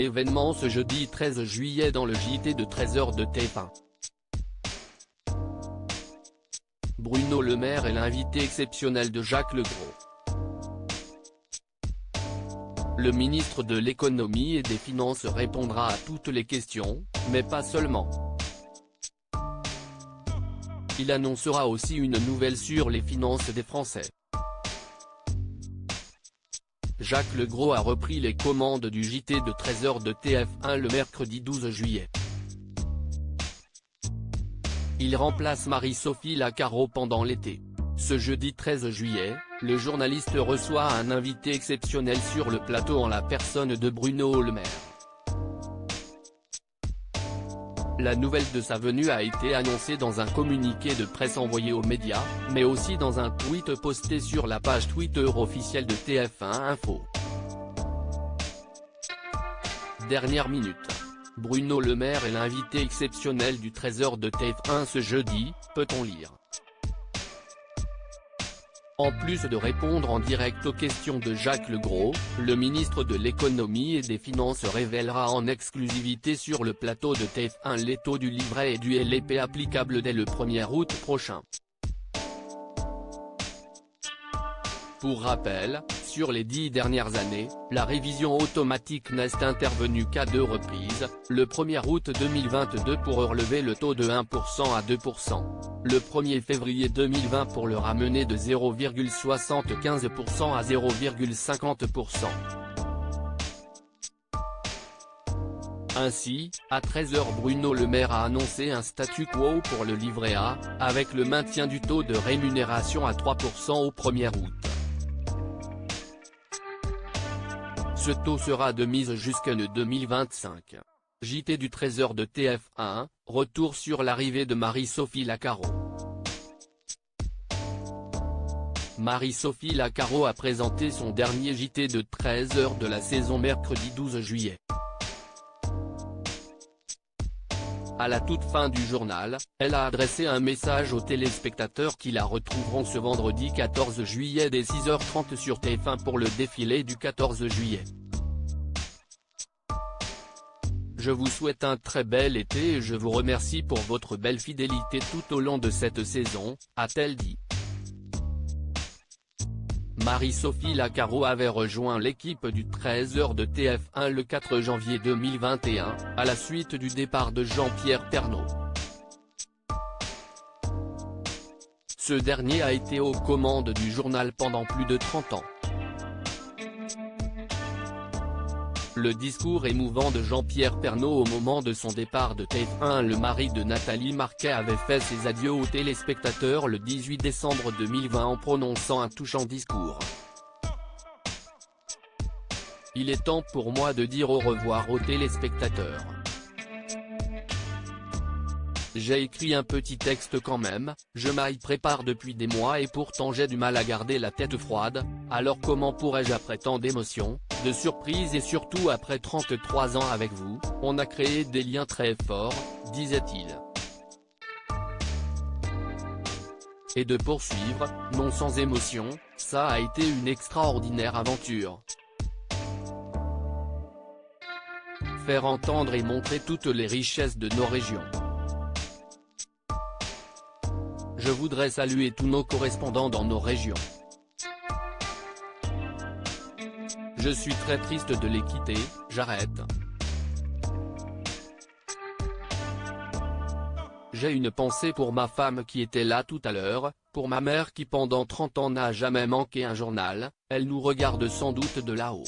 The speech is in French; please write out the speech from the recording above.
Événement ce jeudi 13 juillet dans le JT de 13h de TF1. Bruno Le Maire est l'invité exceptionnel de Jacques Legros. Le ministre de l'économie et des finances répondra à toutes les questions, mais pas seulement. Il annoncera aussi une nouvelle sur les finances des Français. Jacques Legros a repris les commandes du JT de 13h de TF1 le mercredi 12 juillet. Il remplace Marie-Sophie Lacaro pendant l'été. Ce jeudi 13 juillet, le journaliste reçoit un invité exceptionnel sur le plateau en la personne de Bruno Le Maire. La nouvelle de sa venue a été annoncée dans un communiqué de presse envoyé aux médias, mais aussi dans un tweet posté sur la page Twitter officielle de TF1 Info. Dernière minute. Bruno Le Maire est l'invité exceptionnel du 13h de TF1 ce jeudi, peut-on lire. En plus de répondre en direct aux questions de Jacques Legros, le ministre de l'économie et des finances révélera en exclusivité sur le plateau de TF1 les taux du livret et du LPF applicables dès le 1er août prochain. Pour rappel, sur les 10 dernières années, la révision automatique n'est intervenue qu'à 2 reprises, le 1er août 2022 pour relever le taux de 1% à 2%, le 1er février 2020 pour le ramener de 0,75% à 0,50%. Ainsi, à 13h Bruno Le Maire a annoncé un statu quo pour le livret A, avec le maintien du taux de rémunération à 3% au 1er août. Ce taux sera de mise jusqu'en 2025. JT du 13h de TF1, retour sur l'arrivée de Marie-Sophie Lacaro. Marie-Sophie Lacaro a présenté son dernier JT de 13h de la saison mercredi 12 juillet. À la toute fin du journal, elle a adressé un message aux téléspectateurs qui la retrouveront ce vendredi 14 juillet dès 6h30 sur TF1 pour le défilé du 14 juillet. Je vous souhaite un très bel été et je vous remercie pour votre belle fidélité tout au long de cette saison, a-t-elle dit. Marie-Sophie Lacaro avait rejoint l'équipe du 13h de TF1 le 4 janvier 2021, à la suite du départ de Jean-Pierre Pernaut. Ce dernier a été aux commandes du journal pendant plus de 30 ans. Le discours émouvant de Jean-Pierre Pernaut au moment de son départ de TF1, le mari de Nathalie Marquet avait fait ses adieux aux téléspectateurs le 18 décembre 2020 en prononçant un touchant discours. Il est temps pour moi de dire au revoir aux téléspectateurs. J'ai écrit un petit texte quand même, je m'y prépare depuis des mois et pourtant j'ai du mal à garder la tête froide, alors comment pourrais-je après tant d'émotions, de surprises et surtout après 33 ans avec vous, on a créé des liens très forts, disait-il. Et de poursuivre, non sans émotion, ça a été une extraordinaire aventure. Faire entendre et montrer toutes les richesses de nos régions. Je voudrais saluer tous nos correspondants dans nos régions. Je suis très triste de les quitter, j'arrête. J'ai une pensée pour ma femme qui était là tout à l'heure, pour ma mère qui pendant 30 ans n'a jamais manqué un journal, elle nous regarde sans doute de là-haut.